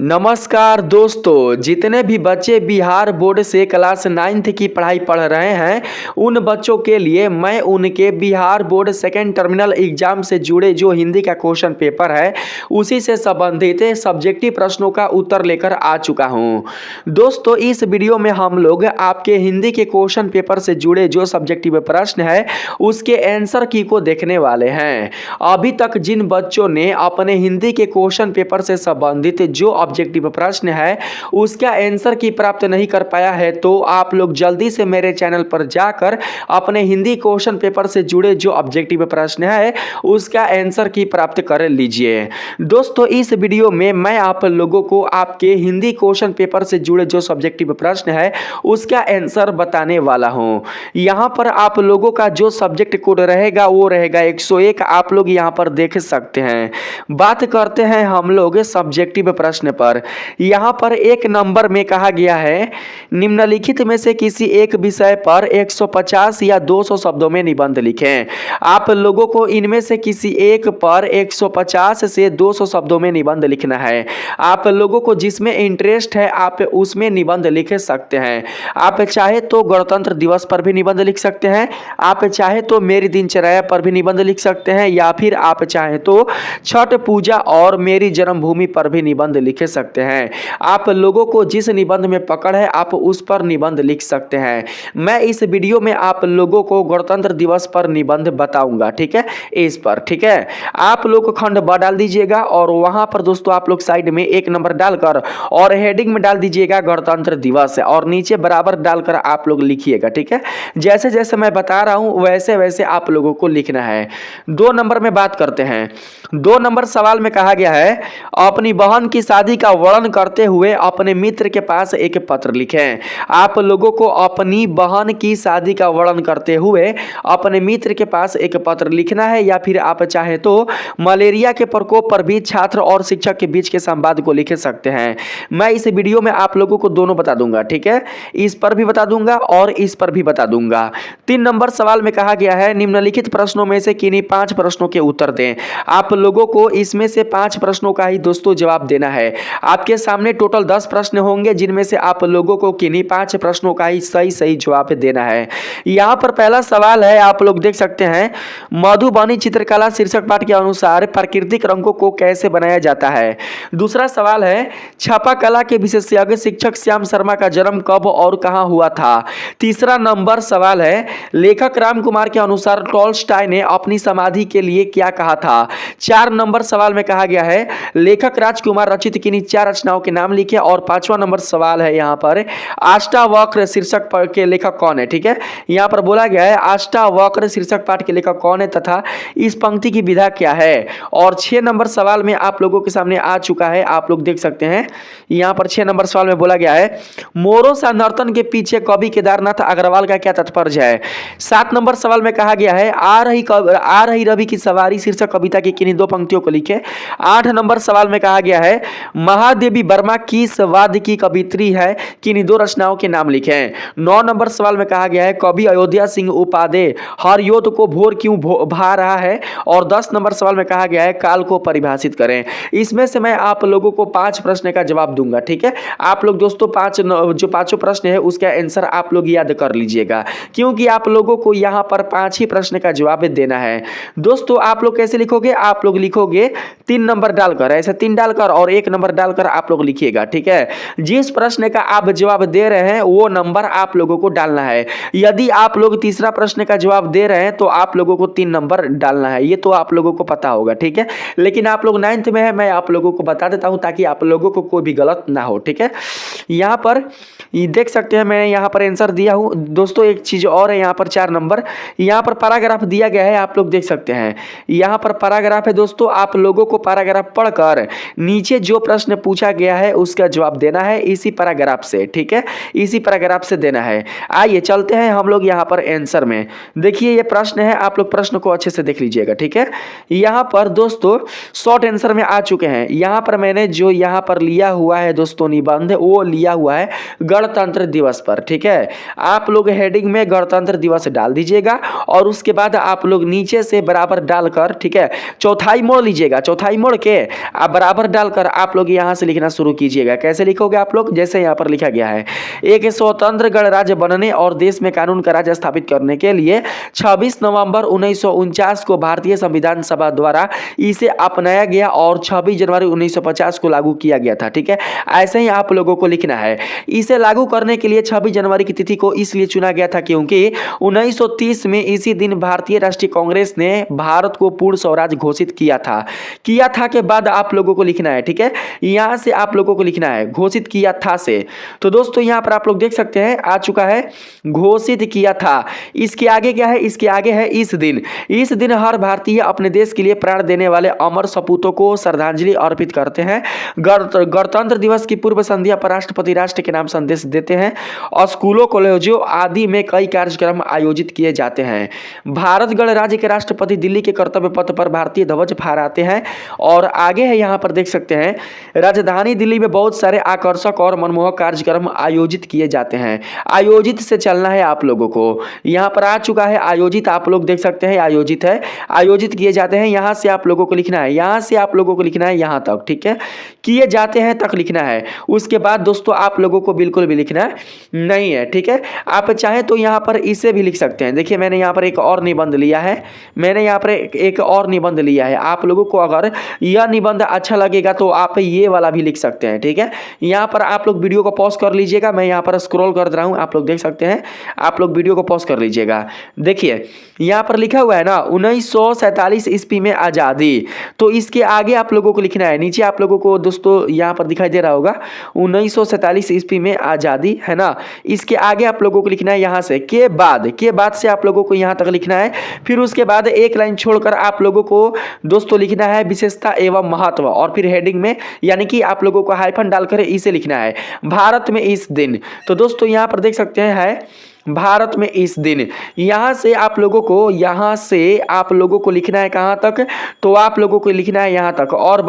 नमस्कार दोस्तों, जितने भी बच्चे बिहार बोर्ड से क्लास 9th की पढ़ाई पढ़ रहे हैं उन बच्चों के लिए मैं उनके Bihar board second terminal exam से जुड़े जो हिंदी का क्वेश्चन पेपर है उसी से संबंधित सब्जेक्टिव प्रश्नों का उत्तर लेकर आ चुका हूं। दोस्तों, इस वीडियो में हम लोग आपके हिंदी के क्वेश्चन पेपर से जुड़े जो सब्जेक्टिव प्रश्न है उसके आंसर की को देखने वाले हैं। अभी तक जिन बच्चों ने अपने हिंदी के क्वेश्चन पेपर से संबंधित जो ऑब्जेक्टिव प्रश्न है उसका आंसर की प्राप्त नहीं कर पाया है तो आप लोग जल्दी से मेरे चैनल पर जाकर अपने हिंदी क्वेश्चन पेपर से जुड़े जो ऑब्जेक्टिव प्रश्न है उसका आंसर की प्राप्त कर लीजिए। दोस्तों, इस वीडियो में मैं आप लोगों को आपके हिंदी क्वेश्चन पेपर से जुड़े जो सब्जेक्टिव प्रश्न है उसका आंसर बताने वाला हूं। यहां पर आप लोगों का जो सब्जेक्ट कोड रहेगा वो रहेगा 101। आप लोग यहां पर देख सकते हैं। बात करते हैं हम लोग सब्जेक्टिव प्रश्न पर। यहां पर एक नंबर में कहा गया है निम्नलिखित में से किसी एक विषय पर 150 या 200 शब्दों में निबंध लिखें। आप लोगों को इनमें से किसी एक पर 150 से 200 शब्दों में निबंध लिखना है। आप लोगों को जिसमें इंटरेस्ट है आप उसमें निबंध लिख सकते हैं। आप चाहे तो गणतंत्र दिवस पर भी निबंध लिख सकते हैं, आप चाहे तो मेरी दिनचर्या पर भी निबंध लिख सकते हैं, या फिर आप चाहे तो छठ पूजा और मेरी जन्मभूमि पर भी निबंध लिख सकते हैं। आप लोगों को जिस निबंध में पकड़ है आप उस पर निबंध लिख सकते हैं। मैं इस वीडियो में आप लोगों को गणतंत्र दिवस पर निबंध बताऊंगा, ठीक है, इस पर, ठीक है। आप लोग खंड ब डाल दीजिएगा और वहां पर दोस्तों आप लोग साइड में एक नंबर डालकर और हेडिंग में डाल दीजिएगा गणतंत्र दिवस और नीचे बराबर डालकर आप लोग लिखिएगा, ठीक है। जैसे जैसे मैं बता रहा हूं वैसे वैसे आप लोगों को लिखना है। 2 नंबर में बात करते हैं। 2 नंबर सवाल में कहा गया है अपनी बहन की शादी का वर्णन करते हुए अपने मित्र के पास एक पत्र लिखें। आप लोगों को अपनी बहन की शादी का वर्णन करते हुए अपने मित्र के पास एक पत्र लिखना है, या फिर आप चाहे तो मलेरिया के प्रकोप पर भी छात्र और शिक्षक के बीच के संवाद को लिख सकते हैं। मैं इस वीडियो में आप लोगों को दोनों बता दूंगा, ठीक है, इस पर भी बता दूंगा और इस पर भी बता दूंगा। 3 नंबर सवाल में कहा गया है निम्नलिखित प्रश्नों में से किन्हीं 5 प्रश्नों के उत्तर दें। आप लोगों को इसमें से 5 प्रश्नों का ही दोस्तों जवाब देना है। आपके सामने टोटल 10 प्रश्न होंगे जिनमें से आप लोगों को किन्हीं 5 प्रश्नों का ही सही जवाब देना है। यहां पर पहला सवाल है, आप लोग देख सकते हैं, मधुबनी चित्रकला शीर्षक पाठ के अनुसार प्राकृतिक रंगों को कैसे बनाया जाता है। दूसरा सवाल है छपा कला के विशेषज्ञ शिक्षक श्याम शर्मा का जन्म कब और कहां हुआ था। तीसरा नंबर सवाल है लेखक राम कुमार के अनुसार टॉल्स्टॉय ने अपनी समाधि के लिए क्या कहा था। 4 नंबर सवाल में कहा गया है लेखक राजकुमार रचित किन्हीं 4 रचनाओं के नाम लिखे। और 5वां नंबर सवाल है यहाँ पर अष्टावक्र शीर्षक के लेखक कौन है, ठीक है। यहाँ पर बोला गया है अष्टावक्र शीर्षक पाठ के लेखक कौन है तथा इस पंक्ति की विधा क्या है। और 6 नंबर सवाल में आप लोगों के सामने आ चुका है, आप लोग देख सकते हैं। यहाँ पर 6 नंबर सवाल में बोला गया है मोरों सा नर्तन के पीछे कवि केदारनाथ अग्रवाल का क्या तात्पर्य है। 7 नंबर सवाल में कहा गया है आ रही रवि की सवारी शीर्षक कविता की किन्हीं 2 पंक्तियों को लिखे। 8 नंबर सवाल में कहा गया है महादेवी वर्मा किस वाद्य की कवित्री है, किन्हीं 2 रचनाओं के नाम लिखें। 9 नंबर सवाल में कहा गया है कवि अयोध्या सिंह उपाध्याय हर योद्ध को भोर क्यों भा रहा है। और 10 नंबर सवाल में कहा गया है काल को परिभाषित करें। इसमें से मैं आप लोगों को 5 प्रश्न का जवाब दूंगा, ठीक है। आप लोग दोस्तों जो 5 प्रश्न है उसका आंसर आप लोग याद कर लीजिएगा, क्योंकि आप लोगों को यहाँ पर 5 ही प्रश्न का जवाब देना है। दोस्तों, आप लोग कैसे लिखोगे, आप लोग लिखोगे 3 नंबर डालकर, ऐसे 3 डालकर और 1 नंबर डालकर आप लोग लिखिएगा, ठीक है। जिस प्रश्न का आप जवाब दे रहे हैं वो नंबर आप लोगों को डालना है। यदि आप लोग तीसरा प्रश्न का जवाब दे रहे हैं तो आप लोगों को 3 नंबर डालना है, ये तो आप लोगों को पता होगा, ठीक है। लेकिन आप लोग 9th में है, मैं आप लोगों को बता देता हूं ताकि आप लोगों को कोई भी गलत ना हो, ठीक है। यहाँ पर ये देख सकते हैं मैं यहाँ पर आंसर दिया हूं। दोस्तों, एक चीज और है, यहाँ पर 4 नंबर यहाँ पर पैराग्राफ दिया गया है, आप लोग देख सकते हैं। यहाँ पर पैराग्राफ है दोस्तों, आप लोगों को पैराग्राफ पढ़कर नीचे जो प्रश्न पूछा गया है उसका जवाब देना है इसी पैराग्राफ से, ठीक है, इसी पैराग्राफ से देना है। आइए चलते हैं हम लोग यहाँ पर आंसर में। देखिए ये प्रश्न है, आप लोग प्रश्न को अच्छे से देख लीजिएगा, ठीक है। यहाँ पर दोस्तों शॉर्ट आंसर में आ चुके हैं। यहाँ पर मैंने जो यहाँ पर लिया हुआ है दोस्तों निबंध वो लिया हुआ है गणतंत्र दिवस पर, ठीक है। आप लोग हेडिंग में गणतंत्र दिवस डाल दीजिएगा और उसके बाद आप लोग नीचे से बराबर डालकर, ठीक है, चौथाई मोड़ लीजिएगा। चौथाई मोड़ के आप बराबर डालकर आप लोग यहाँ से लिखना शुरू कीजिएगा। कैसे लिखोगे आप लोग, जैसे यहाँ पर लिखा गया है, एक स्वतंत्र गणराज्य बनने और देश में कानून का राज स्थापित करने के लिए 26 नवंबर 1949 को भारतीय संविधान सभा द्वारा इसे अपनाया गया और 26 जनवरी 1950 को लागू किया गया था। ठीक है, ऐसे ही आप लोगों को लिखना है। इसे लागू करने के लिए 26 जनवरी की तिथि को इसलिए चुना गया था क्योंकि 1930 में इसी दिन भारतीय राष्ट्रीय कांग्रेस ने भारत को पूर्ण स्वराज घोषित किया था के बाद आप लोगों को लिखना है। ठीक है, यहां से आप लोगों को लिखना है घोषित किया था से। तो दोस्तों यहां पर आप लोग देख सकते हैं आ चुका है घोषित किया था। इसके आगे क्या है, इसके आगे है इस दिन हर भारतीय अपने देश के लिए प्राण देने वाले अमर सपूतों को श्रद्धांजलि अर्पित करते हैं। गणतंत्र दिवस की पूर्व संध्या पर राष्ट्रपति राष्ट्र के नाम संदेश देते हैं और स्कूलों कॉलेजों आदि में कई कार्यक्रम आयोजित किए जाते हैं। भारत गणराज्य के राष्ट्रपति दिल्ली के कर्तव्य पथ पर भारतीय ध्वज फहराते हैं। और आगे है यहाँ पर देख सकते हैं राजधानी दिल्ली में बहुत सारे आकर्षक और मनमोहक कार्यक्रम आयोजित किए जाते हैं। आयोजित से चलना है आप लोगों को, यहाँ पर आ चुका है आयोजित, आप लोग देख सकते हैं आयोजित है, आयोजित किए जाते हैं। यहाँ से आप लोगों को लिखना है, यहाँ से आप लोगों को लिखना है यहाँ तक। ठीक है, किए जाते हैं तक लिखना है। उसके बाद दोस्तों आप लोगों को बिल्कुल भी लिखना नहीं है। ठीक है, आप चाहें तो यहाँ पर इसे भी लिख सकते हैं। देखिए मैंने यहाँ पर एक और निबंध लिया है, मैंने यहाँ पर एक और निबंध लिया है। आप लोगों को अगर यह निबंध अच्छा लगेगा तो आप ये वाला भी लिख सकते हैं। ठीक है, यहाँ पर आप लोग वीडियो को पॉज कर लीजिएगा, मैं यहाँ पर स्क्रॉल कर रहा हूँ, आप लोग देख सकते हैं। आप लोग वीडियो को पॉज कर लीजिएगा। देखिए यहाँ पर लिखा हुआ है ना 1947 ईस्वी में आज़ादी, तो इसके आगे आप लोगों को लिखना है। नीचे आप लोगों को दोस्तों यहाँ पर दिखाई दे रहा होगा 1947 ईस्वी में आज़ादी है ना, इसके आगे आप लोगों को लिखना है यहाँ से के बाद से आप लोगों को यहाँ तक लिखना है। फिर उसके बाद एक लाइन छोड़कर आप लोगों को दोस्तों लिखना है विशेषता एवं महत्व, और फिर हेडिंग में यानी कि आप लोगों को हाइफन डालकर इसे लिखना है भारत में इस दिन। तो दोस्तों यहाँ पर देख सकते हैं भारत में इस दिन, यहाँ से आप लोगों को लिखना है कहाँ तक, तो आप लोगों को लिखना है यहाँ तक और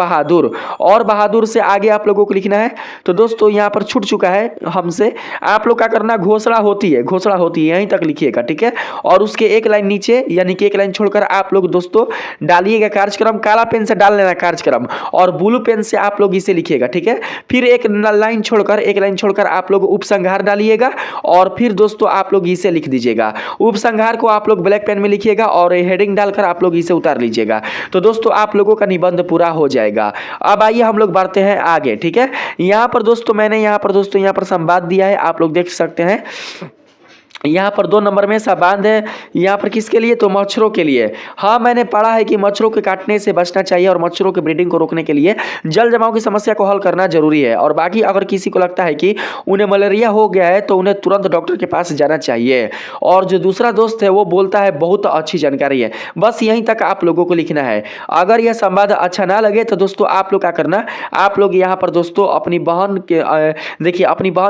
बहादुर से आगे आप लोगों को लिखना है। तो दोस्तों यहाँ पर छूट चुका है हमसे, आप लोग क्या करना, घोषणा होती है यहीं तक लिखिएगा। ठीक है, और उसके एक लाइन नीचे यानी कि एक लाइन छोड़कर आप लोग दोस्तों डालिएगा कार्यक्रम, काला पेन से डाल लेना कार्यक्रम और ब्लू पेन से आप लोग इसे लिखिएगा। ठीक है, फिर एक लाइन छोड़कर आप लोग उपसंहार डालिएगा और फिर दोस्तों आप लोग इसे लिख दीजिएगा। उपसंहार को आप लोग ब्लैक पेन में लिखिएगा और हेडिंग डालकर आप लोग इसे उतार लीजिएगा। तो दोस्तों आप लोगों का निबंध पूरा हो जाएगा। अब आइए हम लोग बढ़ते हैं आगे। ठीक है, यहाँ पर दोस्तों मैंने यहाँ पर संवाद दिया है, आप लोग देख सकते हैं। यहाँ पर 2 नंबर में संवाद है, यहाँ पर किसके लिए, तो मच्छरों के लिए। हाँ मैंने पढ़ा है कि मच्छरों के काटने से बचना चाहिए और मच्छरों के ब्रीडिंग को रोकने के लिए जल जमाव की समस्या को हल करना जरूरी है। और बाकी अगर किसी को लगता है कि उन्हें मलेरिया हो गया है तो उन्हें तुरंत डॉक्टर के पास जाना चाहिए। और जो दूसरा दोस्त है वो बोलता है बहुत अच्छी जानकारी है। बस यहीं तक आप लोगों को लिखना है। अगर यह संवाद अच्छा ना लगे तो दोस्तों आप लोग क्या करना, आप लोग यहाँ पर दोस्तों अपनी बहन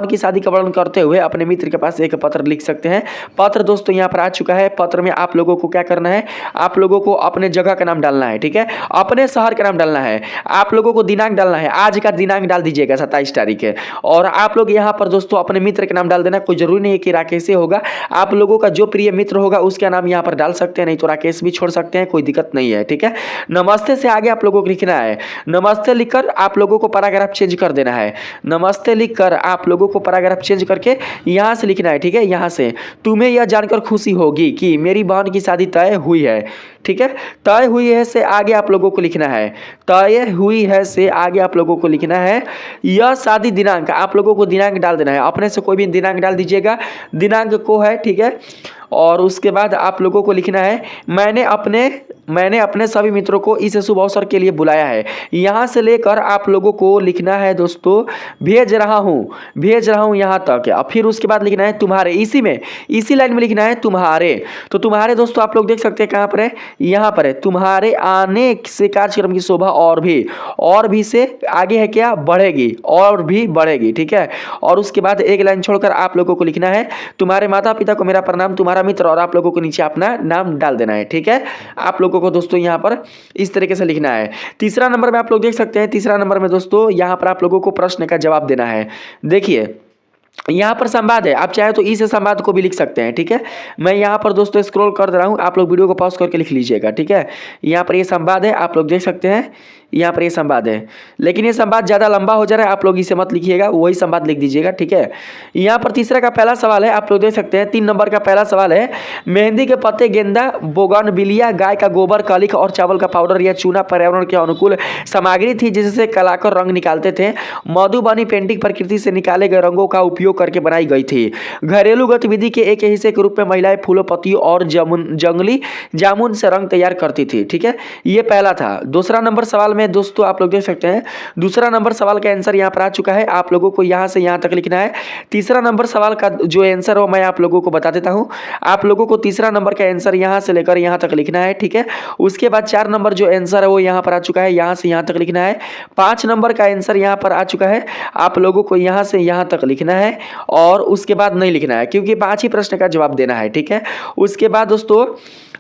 की शादी का वर्णन करते हुए अपने मित्र के पास एक पत्र लिख सकते हैं। पत्र दोस्तों यहाँ पर आ चुका है। पत्र में आप लोगों को क्या करना है, आप लोगों को अपने जगह का नाम डालना है। ठीक है, अपने शहर का नाम डालना है, आप लोगों को दिनांक डालना है, आज का दिनांक डाल दीजिएगा 27 तारीख है। और आप लोग यहाँ पर दोस्तों अपने मित्र का नाम डाल देना, कोई जरूरी नहीं है कि राकेश से होगा, आप लोगों का जो प्रिय मित्र होगा उसका नाम यहाँ पर डाल सकते हैं, नहीं तो राकेश भी छोड़ सकते हैं, कोई दिक्कत नहीं है। ठीक है, नमस्ते से आगे आप लोगों को लिखना है, नमस्ते लिखकर आप लोगों को पैराग्राफ चेंज कर देना है। नमस्ते लिखकर आप लोगों को पैराग्राफ चेंज करके यहाँ से लिखना है। ठीक है, यहाँ से तुम्हें यह जानकर खुशी होगी कि मेरी बहन की शादी तय हुई है। ठीक है, तय हुई है से आगे आप लोगों को लिखना है, तय हुई है से आगे आप लोगों को लिखना है यह शादी दिनांक, आप लोगों को दिनांक डाल देना है, अपने से कोई भी दिनांक डाल दीजिएगा, दिनांक को है। ठीक है, और उसके बाद आप लोगों को लिखना है मैंने अपने सभी मित्रों को इस शुभ अवसर के लिए बुलाया है। यहाँ से लेकर आप लोगों को लिखना है दोस्तों भेज रहा हूँ यहाँ तक। और फिर उसके बाद लिखना है तुम्हारे, इसी लाइन में लिखना है तुम्हारे। तो तुम्हारे दोस्तों आप लोग देख सकते हैं कहाँ पर है, यहाँ पर है। तुम्हारे आने से कार्यक्रम की शोभा और भी से आगे है क्या, बढ़ेगी, और भी बढ़ेगी। ठीक है, और उसके बाद एक लाइन छोड़कर आप लोगों को लिखना है तुम्हारे माता पिता को मेरा प्रणाम, तुम्हारा मित्र, और आप लोगों को नीचे अपना नाम डाल देना है। ठीक है, आप लोगों को दोस्तों यहाँ पर इस तरीके से लिखना है। तीसरा नंबर में आप लोग देख सकते हैं, तीसरा नंबर में दोस्तों यहाँ पर आप लोगों को प्रश्न का जवाब देना है। देखिए यहाँ पर संवाद है, आप चाहे तो इस संवाद को भी लिख सकते हैं। ठीक है, मैं यहाँ पर दोस्तों स्क्रॉल कर रहा हूँ, आप लोग वीडियो को पॉज करके लिख लीजिएगा। ठीक है, यहाँ पर ये संवाद है, आप लोग देख सकते हैं, यहाँ पर ये संवाद है, लेकिन ये संवाद ज़्यादा लंबा हो जा रहा है, आप लोग इसे मत लिखिएगा, वही संवाद लिख दीजिएगा, ठीक है। यहाँ पर तीसरा का पहला सवाल है, आप लोग देख सकते हैं 3 नंबर का पहला सवाल है, मेहंदी के पत्ते, गेंदा, बोगनविलिया, गाय का गोबर, कालिख और चावल का पाउडर या चूना पर्यावरण के अनुकूल सामग्री थी जिससे कलाकार रंग निकालते थे। मधुबनी पेंटिंग प्रकृति से निकाले गए रंगों का उपयोग करके बनाई गई थी। घरेलू गतिविधि के एक हिस्से के रूप में महिलाएं फूलों, पत्तियों और जंगली जामुन से रंग तैयार करती थी, ठीक है। ये पहला था। दूसरा नंबर सवाल में दोस्तों आप लोग देख सकते हैं, दूसरा नंबर सवाल का आंसर यहाँ पर आ चुका है, आप लोगों को यहाँ से यहाँ तक लिखना है। तीसरा नंबर सवाल का जो आंसर हो मैं आप लोगों को बता देता हूँ, आप लोगों को तीसरा नंबर का आंसर यहाँ से लेकर यहाँ तक लिखना है, ठीक है। उसके बाद 4 नंबर जो आंसर है वो यहाँ पर आ चुका है, यहाँ से यहाँ तक लिखना है। 5 नंबर का आंसर यहाँ पर आ चुका है, आप लोगों को यहाँ से यहाँ तक लिखना है और उसके बाद नहीं लिखना है, क्योंकि 5 ही प्रश्न का जवाब देना है, ठीक है। उसके बाद दोस्तों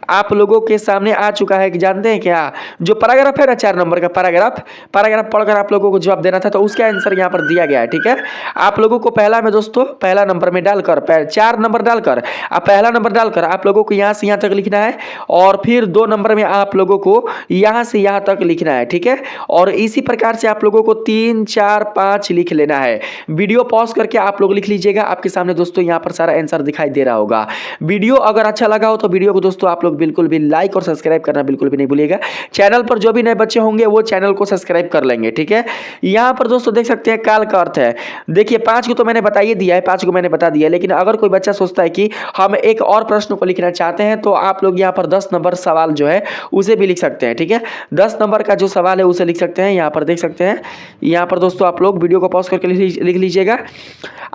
आप लोगों के सामने आ चुका है कि जानते हैं क्या, जो पैराग्राफ है ना 4 नंबर का पैराग्राफ पढ़कर आप लोगों को जवाब देना था, तो उसका आंसर यहाँ पर दिया गया है, ठीक है। आप लोगों को पहला में दोस्तों पहला नंबर में डालकर 4 नंबर डालकर आप पहला नंबर डालकर आप लोगों को यहाँ से यहाँ तक लिखना है और फिर 2 नंबर में आप लोगों को यहाँ से यहाँ तक लिखना है, ठीक है। और इसी प्रकार से आप लोगों को 3, 4, 5 लिख लेना है। वीडियो पॉज करके आप लोग लिख लीजिएगा, आपके सामने दोस्तों यहाँ पर सारा आंसर दिखाई दे रहा होगा। वीडियो अगर अच्छा लगा हो तो वीडियो को दोस्तों आप लोग बिल्कुल भी लाइक और सब्सक्राइब करना बिल्कुल भी नहीं भूलिएगा। चैनल पर जो भी नए बच्चे होंगे वो चैनल को सब्सक्राइब कर लेंगे, ठीक है। यहाँ पर दोस्तों देख सकते हैं काल का अर्थ है, देखिए 5 को तो मैंने बता ही दिया है, 5 को मैंने बता दिया, लेकिन अगर कोई बच्चा सोचता है कि हम एक और प्रश्न को लिखना चाहते हैं तो आप लोग यहाँ पर 10 नंबर सवाल जो है उसे भी लिख सकते हैं, ठीक है। 10 नंबर का जो सवाल है उसे लिख सकते हैं, यहाँ पर देख सकते हैं। यहाँ पर दोस्तों आप लोग वीडियो को पॉज करके लिख लीजिएगा।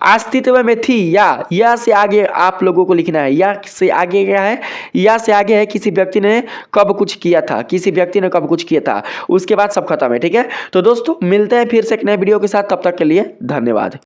अस्तित्व में थी या से आगे आप लोगों को लिखना है, या से आगे क्या है, या से आगे है किसी व्यक्ति ने कब कुछ किया था, किसी व्यक्ति ने कब कुछ किया था, उसके बाद सब खत्म है, ठीक है। तो दोस्तों मिलते हैं फिर से एक नए वीडियो के साथ, तब तक के लिए धन्यवाद।